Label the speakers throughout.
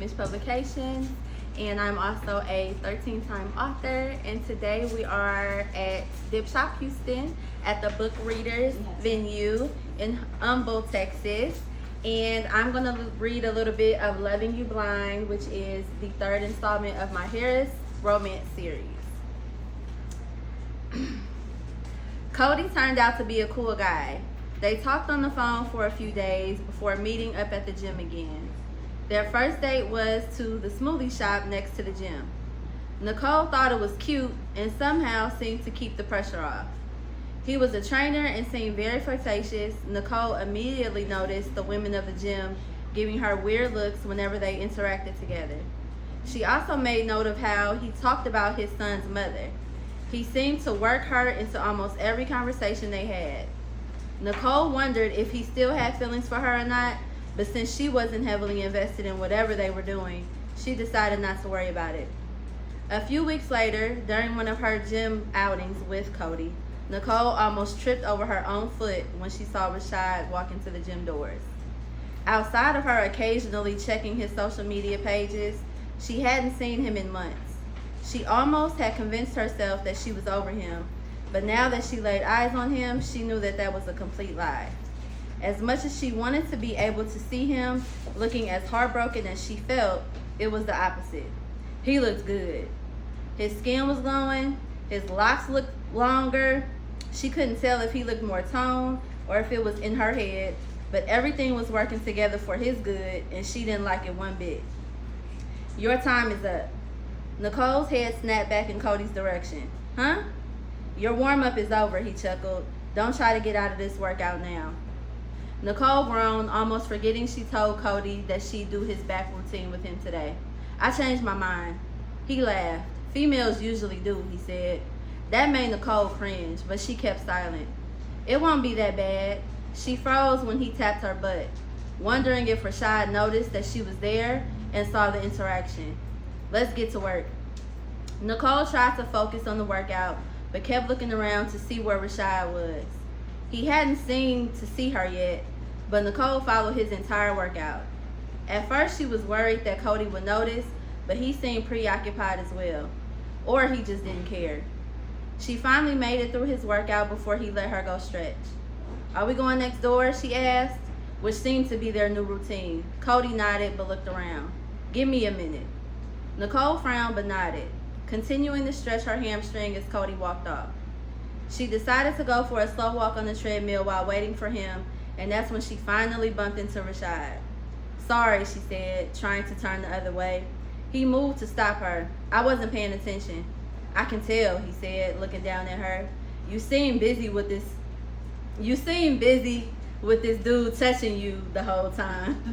Speaker 1: Finished Publications, and I'm also a 13-time author. And today we are at Dip Shop Houston at the Book Readers venue in Humble, Texas. And I'm going to read a little bit of Loving You Blind, which is the third installment of my Harris romance series. Cody turned out to be a cool guy. They talked on the phone for a few days before meeting up at the gym again. Their first date was to the smoothie shop next to the gym. Nicole thought it was cute and somehow seemed to keep the pressure off. He was a trainer and seemed very flirtatious. Nicole immediately noticed the women of the gym giving her weird looks whenever they interacted together. She also made note of how he talked about his son's mother. He seemed to work her into almost every conversation they had. Nicole wondered if he still had feelings for her or not, but since she wasn't heavily invested in whatever they were doing, she decided not to worry about it. A few weeks later, during one of her gym outings with Cody, Nicole almost tripped over her own foot when she saw Rashad walk into the gym doors. Outside of her occasionally checking his social media pages, she hadn't seen him in months. She almost had convinced herself that she was over him, but now that she laid eyes on him, she knew that that was a complete lie. As much as she wanted to be able to see him looking as heartbroken as she felt, it was the opposite. He looked good. His skin was glowing, his locks looked longer. She couldn't tell if he looked more toned or if it was in her head, but everything was working together for his good, and she didn't like it one bit. Your time is up. Nicole's head snapped back in Cody's direction. Huh? Your warm-up is over, he chuckled. Don't try to get out of this workout now. Nicole groaned, almost forgetting she told Cody that she'd do his back routine with him today. I changed my mind. He laughed. Females usually do, he said. That made Nicole cringe, but she kept silent. It won't be that bad. She froze when he tapped her butt, wondering if Rashad noticed that she was there and saw the interaction. Let's get to work. Nicole tried to focus on the workout, but kept looking around to see where Rashad was. He hadn't seemed to see her yet, but Nicole followed his entire workout. At first, she was worried that Cody would notice, but he seemed preoccupied as well, or he just didn't care. She finally made it through his workout before he let her go stretch. Are we going next door? She asked, which seemed to be their new routine. Cody nodded but looked around. Give me a minute. Nicole frowned but nodded, continuing to stretch her hamstring as Cody walked off. She decided to go for a slow walk on the treadmill while waiting for him, and that's when she finally bumped into Rashad. Sorry, she said, trying to turn the other way. He moved to stop her. I wasn't paying attention. I can tell, he said, looking down at her. You seem busy with this dude touching you the whole time.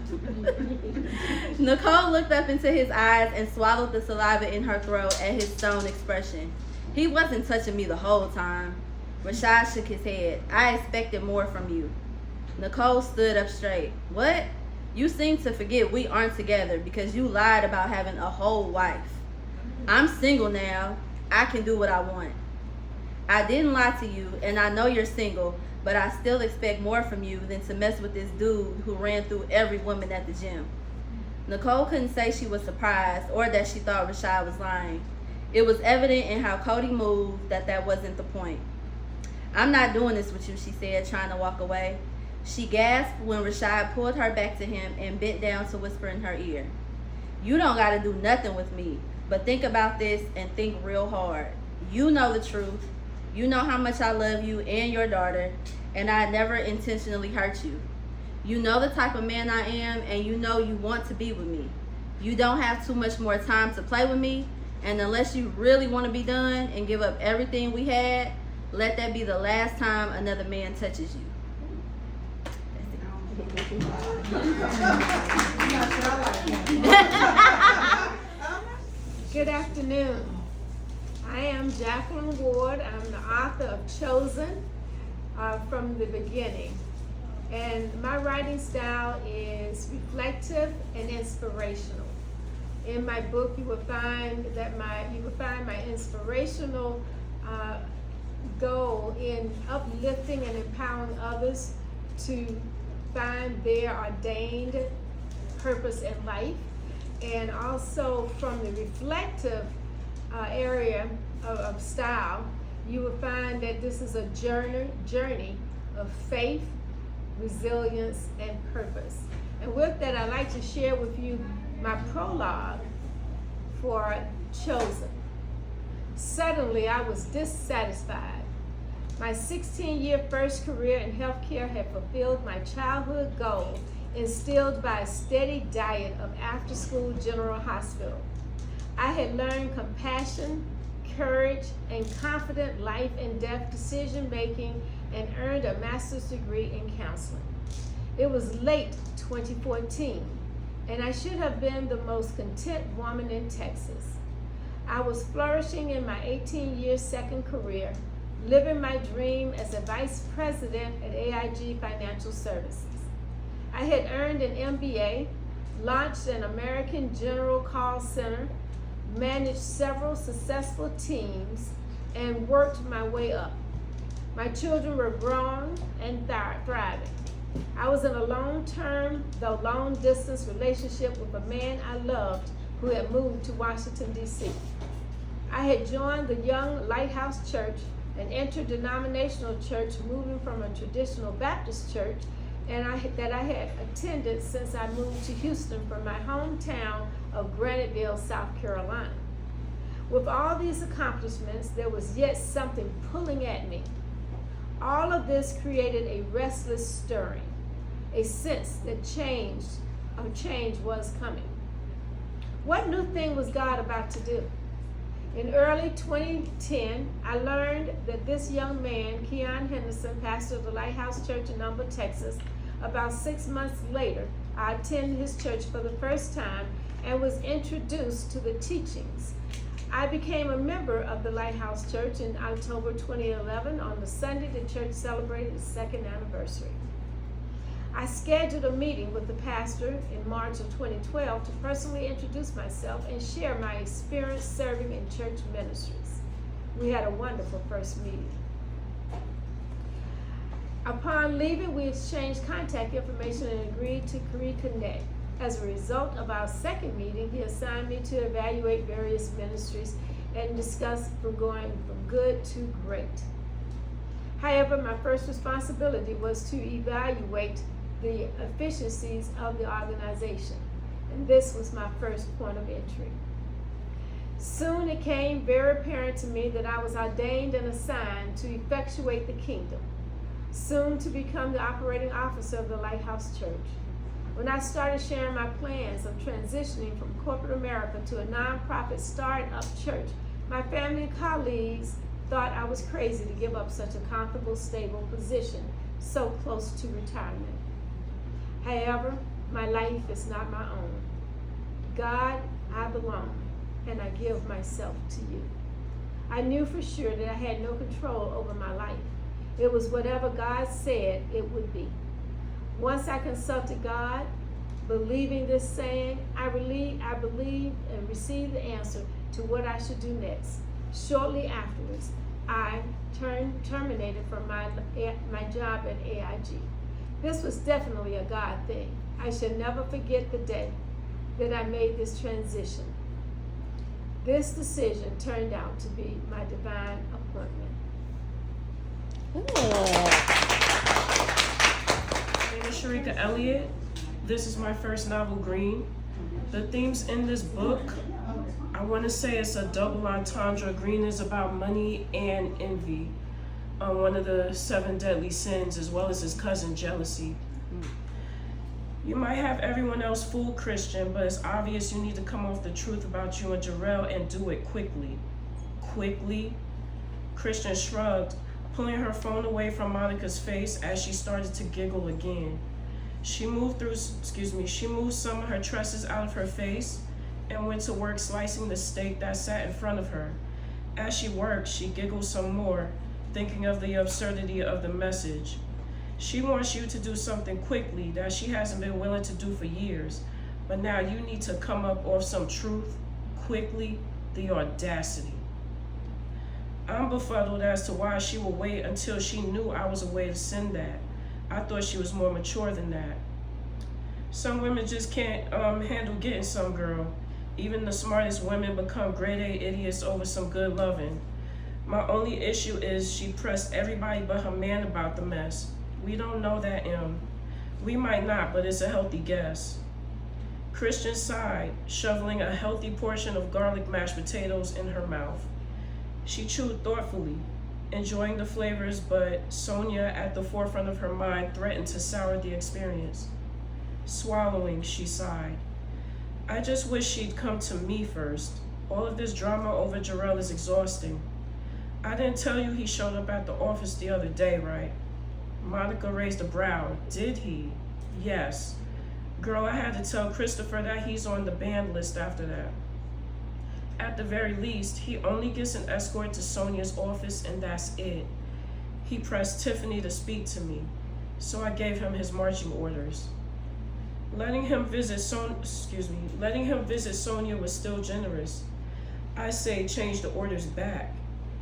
Speaker 1: Nicole looked up into his eyes and swallowed the saliva in her throat at his stone expression. He wasn't touching me the whole time. Rashad shook his head. I expected more from you. Nicole stood up straight. What? You seem to forget we aren't together because you lied about having a whole wife. I'm single now. I can do what I want. I didn't lie to you, and I know you're single, but I still expect more from you than to mess with this dude who ran through every woman at the gym. Nicole couldn't say she was surprised or that she thought Rashad was lying. It was evident in how Cody moved that wasn't the point. I'm not doing this with you, she said, trying to walk away. She gasped when Rashad pulled her back to him and bent down to whisper in her ear. You don't got to do nothing with me, but think about this and think real hard. You know the truth. You know how much I love you and your daughter, and I never intentionally hurt you. You know the type of man I am, and you know you want to be with me. You don't have too much more time to play with me, and unless you really want to be done and give up everything we had, let that be the last time another man touches you.
Speaker 2: Good afternoon. I am Jacqueline Ward. I'm the author of Chosen from the beginning. And my writing style is reflective and inspirational. In my book, you will find my inspirational goal in uplifting and empowering others to find their ordained purpose in life. and also from the reflective area of style, you will find that this is a journey of faith, resilience, and purpose. And with that, I'd like to share with you my prologue for Chosen. Suddenly, I was dissatisfied. My 16-year first career in healthcare had fulfilled my childhood goal, instilled by a steady diet of after-school general hospital. I had learned compassion, courage, and confident life and death decision-making, and earned a master's degree in counseling. It was late 2014, and I should have been the most content woman in Texas. I was flourishing in my 18-year second career, living my dream as a vice president at AIG Financial Services. I had earned an MBA, launched an American General call center, managed several successful teams, and worked my way up. My children were grown and thriving. I was in a long-term, though long-distance relationship with a man I loved who had moved to Washington, D.C. I had joined the Young Lighthouse Church, an interdenominational church moving from a traditional Baptist church that I had attended since I moved to Houston from my hometown of Graniteville, South Carolina. With all these accomplishments, there was yet something pulling at me. All of this created a restless stirring, a sense that change was coming. What new thing was God about to do? In early 2010, I learned that this young man, Keon Henderson, pastor of the Lighthouse Church in Humble, Texas. About 6 months later, I attended his church for the first time and was introduced to the teachings. I became a member of the Lighthouse Church in October 2011 on the Sunday the church celebrated its second anniversary. I scheduled a meeting with the pastor in March of 2012 to personally introduce myself and share my experience serving in church ministries. We had a wonderful first meeting. Upon leaving, we exchanged contact information and agreed to reconnect. As a result of our second meeting, he assigned me to evaluate various ministries and discuss from going from good to great. However, my first responsibility was to evaluate the efficiencies of the organization, and this was my first point of entry. Soon it became very apparent to me that I was ordained and assigned to effectuate the kingdom, soon to become the operating officer of the Lighthouse Church. When I started sharing my plans of transitioning from corporate America to a nonprofit start-up church, my family and colleagues thought I was crazy to give up such a comfortable, stable position so close to retirement. However, my life is not my own. God, I belong, and I give myself to you. I knew for sure that I had no control over my life. It was whatever God said it would be. Once I consulted God, believing this saying, I believed and received the answer to what I should do next. Shortly afterwards, I terminated from my job at AIG. This was definitely a God thing. I shall never forget the day that I made this transition. This decision turned out to be my divine appointment.
Speaker 3: My name is Shareeka Elliott. This is my first novel, Green. The themes in this book, I want to say it's a double entendre. Green is about money and envy, one of the 7 deadly sins, as well as his cousin, jealousy. You might have everyone else fooled, Christian, but it's obvious you need to come off the truth about you and Jarrell and do it quickly. Quickly? Christian shrugged, pulling her phone away from Monica's face as she started to giggle again. She moved some of her tresses out of her face and went to work slicing the steak that sat in front of her. As she worked, she giggled some more, thinking of the absurdity of the message. She wants you to do something quickly that she hasn't been willing to do for years, but now you need to come up off some truth quickly. The audacity. I'm befuddled as to why she would wait until she knew I was away to send that. I thought she was more mature than that. Some women just can't handle getting some girl. Even the smartest women become grade A idiots over some good loving. My only issue is she pressed everybody but her man about the mess. We don't know that, M. We might not, but it's a healthy guess. Christian sighed, shoveling a healthy portion of garlic mashed potatoes in her mouth. She chewed thoughtfully, enjoying the flavors, but Sonia at the forefront of her mind threatened to sour the experience. Swallowing, she sighed. I just wish she'd come to me first. All of this drama over Jarrell is exhausting. I didn't tell you he showed up at the office the other day, right? Monica raised a brow. Did he? Yes. Girl, I had to tell Christopher that he's on the banned list after that. At the very least, he only gets an escort to Sonia's office and that's it. He pressed Tiffany to speak to me, so I gave him his marching orders. Letting him visit Sonia was still generous. I say change the orders back.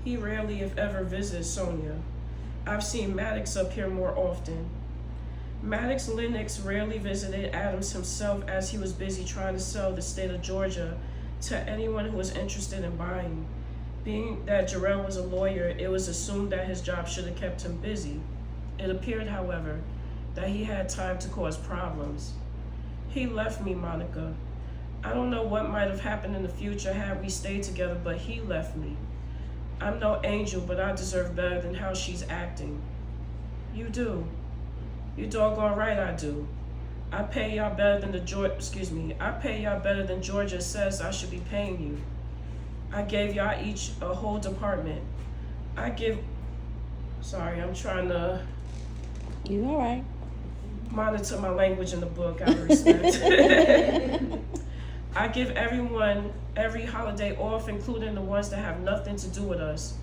Speaker 3: He rarely, if ever, visits Sonia. I've seen Maddox up here more often. Maddox Lennox rarely visited Adams himself as he was busy trying to sell the state of Georgia to anyone who was interested in buying. Being that Jarrell was a lawyer, it was assumed that his job should have kept him busy. It appeared, however, that he had time to cause problems. He left me, Monica. I don't know what might have happened in the future had we stayed together, but he left me. I'm no angel, but I deserve better than how she's acting. You do. You doggone right I do. I pay y'all better than Georgia says I should be paying you. I gave y'all each a whole department.
Speaker 1: You all right?
Speaker 3: Monitor my language in the book out of respect. I give everyone every holiday off, including the ones that have nothing to do with us.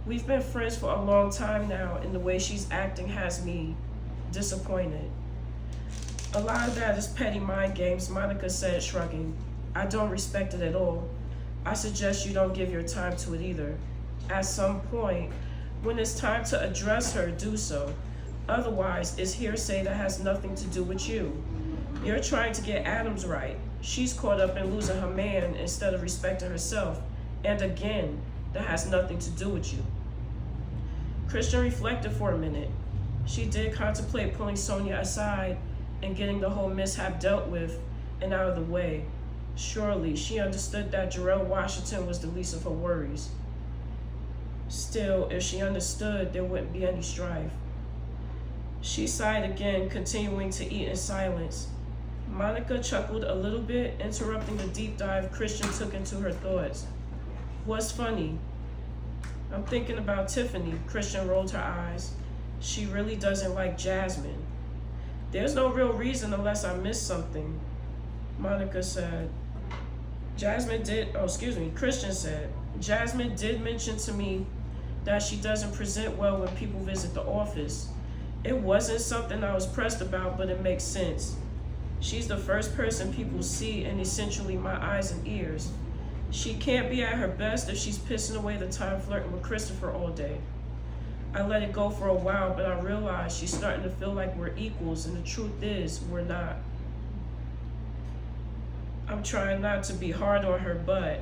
Speaker 3: We've been friends for a long time now, and the way she's acting has me disappointed. A lot of that is petty mind games, Monica said, shrugging. I don't respect it at all. I suggest you don't give your time to it either. At some point, when it's time to address her, do so. Otherwise, it's hearsay that has nothing to do with you. You're trying to get Adams right. She's caught up in losing her man instead of respecting herself. And again, that has nothing to do with you. Christian reflected for a minute. She did contemplate pulling Sonia aside and getting the whole mishap dealt with and out of the way. Surely, she understood that Jarrell Washington was the least of her worries. Still, if she understood, there wouldn't be any strife. She sighed again, continuing to eat in silence. Monica chuckled a little bit, interrupting the deep dive Christian took into her thoughts. What's funny? I'm thinking about Tiffany. Christian rolled her eyes. She really doesn't like Jasmine. There's no real reason unless I missed something, Monica said. Christian said. Jasmine did mention to me that she doesn't present well when people visit the office. It wasn't something I was pressed about, but it makes sense. She's the first person people see and essentially my eyes and ears. She can't be at her best if she's pissing away the time flirting with Christopher all day. I let it go for a while, but I realized she's starting to feel like we're equals, and the truth is, we're not. I'm trying not to be hard on her, but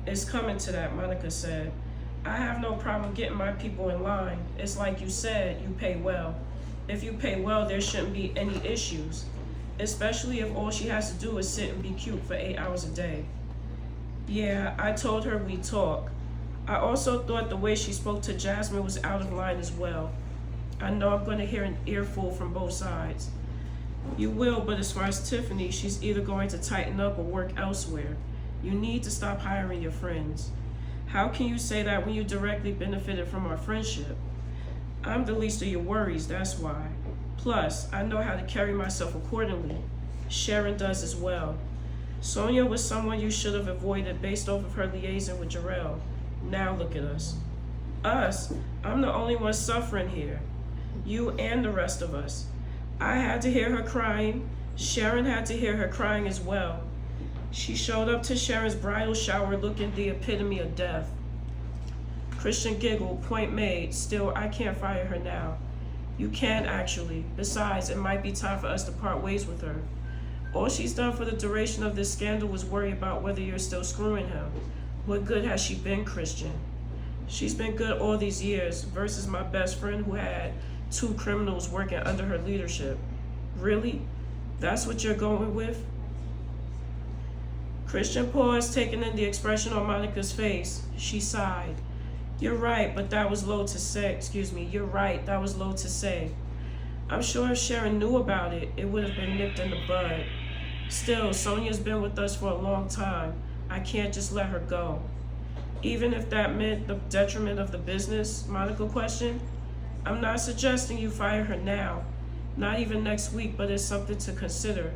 Speaker 3: it's coming to that, Monica said. I have no problem getting my people in line. It's like you said, you pay well. If you pay well, there shouldn't be any issues, especially if all she has to do is sit and be cute for 8 hours a day. Yeah, I told her we'd talk. I also thought the way she spoke to Jasmine was out of line as well. I know I'm going to hear an earful from both sides. You will, but as far as Tiffany, she's either going to tighten up or work elsewhere. You need to stop hiring your friends. How can you say that when you directly benefited from our friendship? I'm the least of your worries, that's why. Plus, I know how to carry myself accordingly. Sharon does as well. Sonia was someone you should have avoided based off of her liaison with Jarrell. Now look at us. Us? I'm the only one suffering here. You and the rest of us. I had to hear her crying. Sharon had to hear her crying as well. She showed up to Sharon's bridal shower looking the epitome of death. Christian giggled, point made. Still, I can't fire her now. You can actually. Besides, it might be time for us to part ways with her. All she's done for the duration of this scandal was worry about whether you're still screwing him. What good has she been, Christian? She's been good all these years versus my best friend who had 2 criminals working under her leadership. Really? That's what you're going with? Christian paused, taking in the expression on Monica's face. She sighed. You're right, but that was low to say. You're right, that was low to say. I'm sure if Sharon knew about it, it would have been nipped in the bud. Still, Sonia's been with us for a long time. I can't just let her go. Even if that meant the detriment of the business, Monica questioned. I'm not suggesting you fire her now, not even next week, but it's something to consider.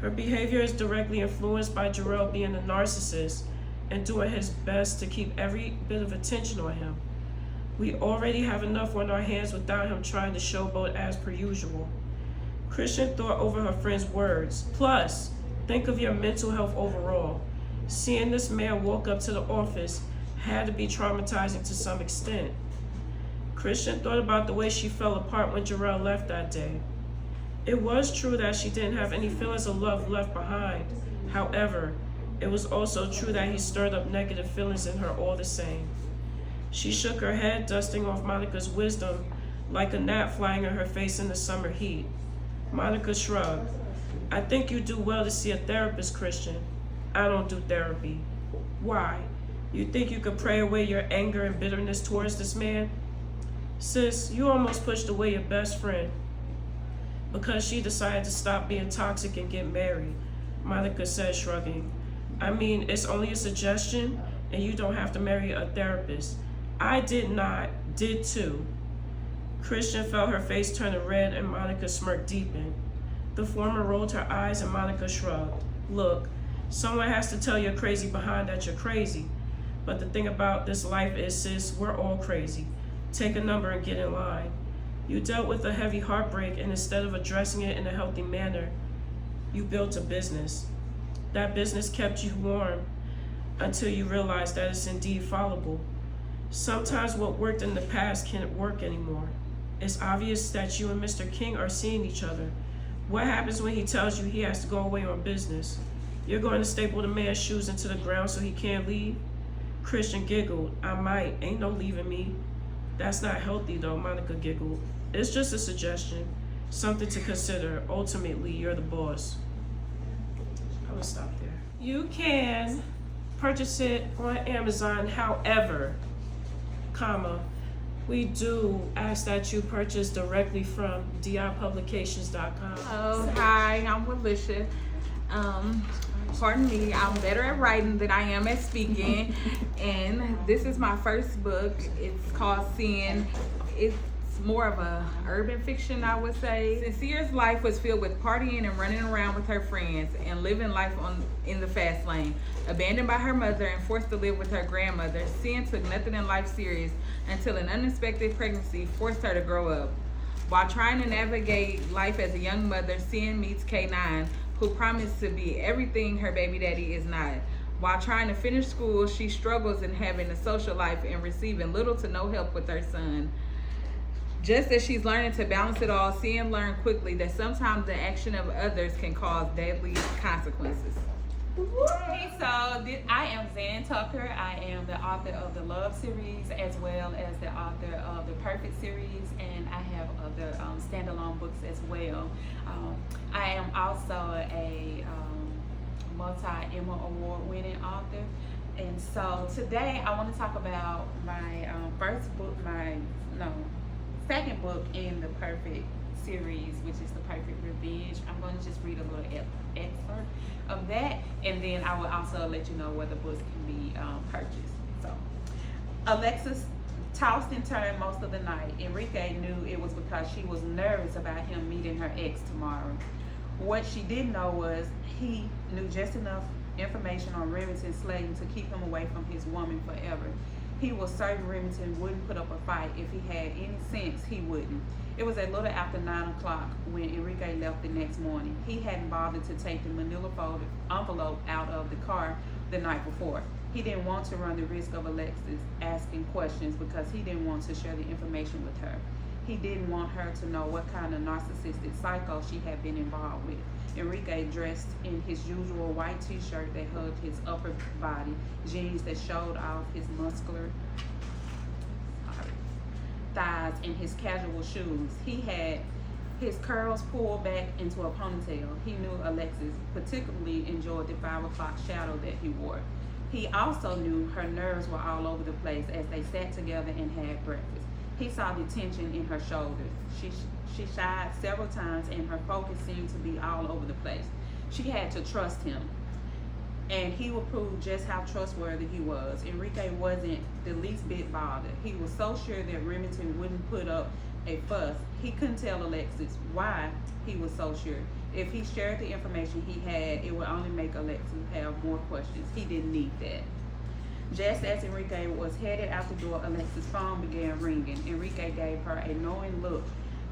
Speaker 3: Her behavior is directly influenced by Jarrell being a narcissist and doing his best to keep every bit of attention on him. We already have enough on our hands without him trying to showboat as per usual. Christian thought over her friend's words. Plus, think of your mental health overall. Seeing this man walk up to the office had to be traumatizing to some extent. Christian thought about the way she fell apart when Jarrell left that day. It was true that she didn't have any feelings of love left behind. However, it was also true that he stirred up negative feelings in her all the same. She shook her head, dusting off Monica's wisdom like a gnat flying in her face in the summer heat. Monica shrugged. I think you do well to see a therapist, Christian. I don't do therapy. Why? You think you could pray away your anger and bitterness towards this man? Sis, you almost pushed away your best friend because she decided to stop being toxic and get married, Monica said, shrugging. I mean, it's only a suggestion, and you don't have to marry a therapist. I did not, did too. Christian felt her face turn red and Monica's smirk deepened. The former rolled her eyes and Monica shrugged. Look, someone has to tell your crazy behind that you're crazy. But the thing about this life is, sis, we're all crazy. Take a number and get in line. You dealt with a heavy heartbreak, and instead of addressing it in a healthy manner, you built a business. That business kept you warm until you realized that it's indeed fallible. Sometimes what worked in the past can't work anymore. It's obvious that you and Mr. King are seeing each other. What happens when he tells you he has to go away on business? You're going to staple the man's shoes into the ground so he can't leave? Christian giggled. I might. Ain't no leaving me. That's not healthy though, Monica giggled. It's just a suggestion. Something to consider. Ultimately, you're the boss. I will stop there. You can purchase it on Amazon. However, we do ask that you purchase directly from dipublications.com.
Speaker 4: Oh, hi, I'm Willicia. Pardon me, I'm better at writing than I am at speaking. And this is my first book. It's called Sin. It's more of a urban fiction, I would say. Sincere's life was filled with partying and running around with her friends and living life in the fast lane. Abandoned by her mother and forced to live with her grandmother, Sin took nothing in life serious until an unexpected pregnancy forced her to grow up. While trying to navigate life as a young mother, Sin meets K9, who promised to be everything her baby daddy is not. While trying to finish school, she struggles in having a social life and receiving little to no help with her son. Just as she's learning to balance it all, Sin learned quickly that sometimes the action of others can cause deadly consequences.
Speaker 5: Hey, so I am Xan Tucker. I am the author of the Love series as well as the author of the Perfect series, and I have other standalone books as well. I am also a multi-Emma Award winning author, and so today I want to talk about my second book in the Perfect series, which is The Perfect Revenge. I'm going to just read a little excerpt of that, and then I will also let you know where the books can be purchased. So, Alexis tossed and turned most of the night. Enrique knew it was because she was nervous about him meeting her ex tomorrow. What she didn't know was he knew just enough information on Remington Slayton to keep him away from his woman forever. He was certain Remington wouldn't put up a fight. If he had any sense, he wouldn't. It was a little after 9 o'clock when Enrique left the next morning. He hadn't bothered to take the manila folded envelope out of the car the night before. He didn't want to run the risk of Alexis asking questions because he didn't want to share the information with her. He didn't want her to know what kind of narcissistic cycle she had been involved with. Enrique dressed in his usual white t-shirt that hugged his upper body, jeans that showed off his muscular thighs, and his casual shoes. He had his curls pulled back into a ponytail. He knew Alexis particularly enjoyed the 5 o'clock shadow that he wore. He also knew her nerves were all over the place as they sat together and had breakfast. He saw the tension in her shoulders. She shied several times and her focus seemed to be all over the place. She had to trust him, and he would prove just how trustworthy he was. Enrique wasn't the least bit bothered. He was so sure that Remington wouldn't put up a fuss. He couldn't tell Alexis why he was so sure. If he shared the information he had, it would only make Alexis have more questions. He didn't need that. Just as Enrique was headed out the door, Alexis' phone began ringing. Enrique gave her a knowing look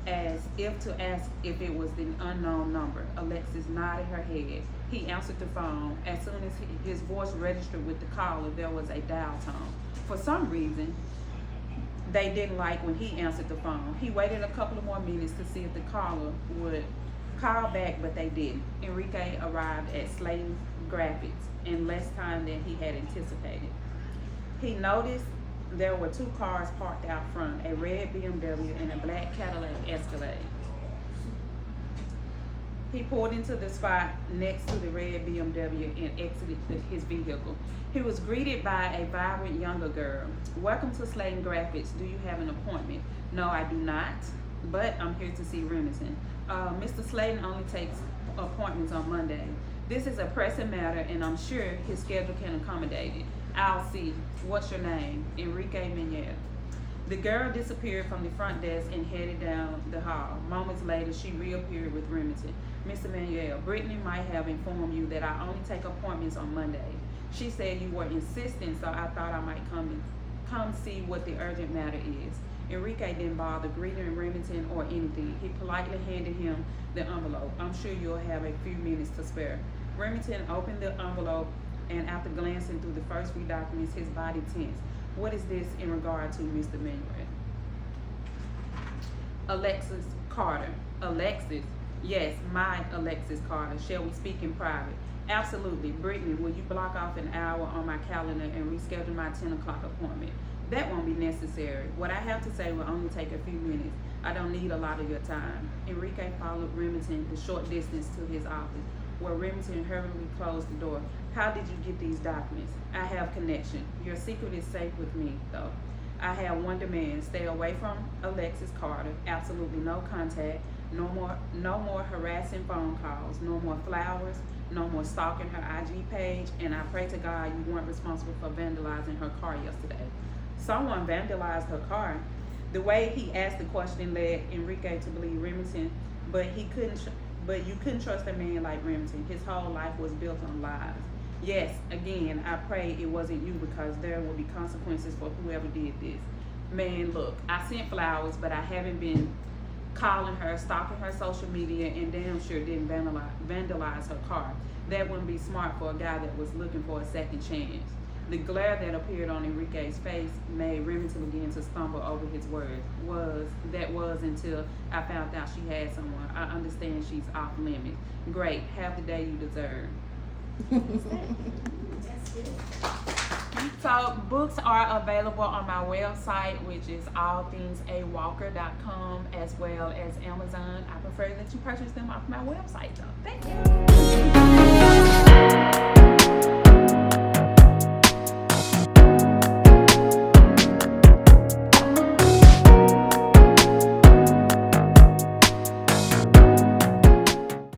Speaker 5: as if to ask if it was the unknown number. Alexis nodded her head. He answered the phone. As soon as his voice registered with the caller, there was a dial tone. For some reason, they didn't like when he answered the phone. He waited a couple of more minutes to see if the caller would call back, but they didn't. Enrique arrived at Slayton Graphics in less time than he had anticipated. He noticed there were 2 cars parked out front, a red BMW and a black Cadillac Escalade. He pulled into the spot next to the red BMW and exited his vehicle. He was greeted by a vibrant younger girl. "Welcome to Slayton Graphics. Do you have an appointment?" "No, I do not, but I'm here to see Remington." Mr. Slayton only takes appointments on Monday. This is a pressing matter, and I'm sure his schedule can accommodate it. I'll see. What's your name?" "Enrique Manuel." The girl disappeared from the front desk and headed down the hall. Moments later, she reappeared with Remington. "Mr. Manuel, Brittany might have informed you that I only take appointments on Monday. She said you were insistent, so I thought I might come see what the urgent matter is." Enrique didn't bother greeting Remington or anything. He politely handed him the envelope. "I'm sure you'll have a few minutes to spare." Remington opened the envelope, and after glancing through the first few documents, his body tensed. "What is this in regard to, Mr. Manuel?" "Alexis Carter." "Alexis?" "Yes, my Alexis Carter. Shall we speak in private?" "Absolutely. Brittany, will you block off an hour on my calendar and reschedule my 10 o'clock appointment?" "That won't be necessary. What I have to say will only take a few minutes. I don't need a lot of your time." Enrique followed Remington the short distance to his office, where Remington hurriedly closed the door. "How did you get these documents?" "I have connection. Your secret is safe with me, though. I have one demand. Stay away from Alexis Carter. Absolutely no contact. No more harassing phone calls. No more flowers. No more stalking her IG page. And I pray to God you weren't responsible for vandalizing her car yesterday." "Someone vandalized her car?" The way he asked the question led Enrique to believe Remington, but you couldn't trust a man like Remington. His whole life was built on lies. "Yes, again, I pray it wasn't you, because there will be consequences for whoever did this." "Man, look, I sent flowers, but I haven't been calling her, stalking her social media, and damn sure didn't vandalize her car. That wouldn't be smart for a guy that was looking for a second chance." The glare that appeared on Enrique's face made Remington begin to stumble over his words. That was until I found out she had someone. I understand she's off limits. Great, have the day you deserve.
Speaker 2: That's it.
Speaker 5: So books are available on my website, which is allthingsaWalker.com, as well as Amazon. I prefer that you purchase them off my website, though. Thank you.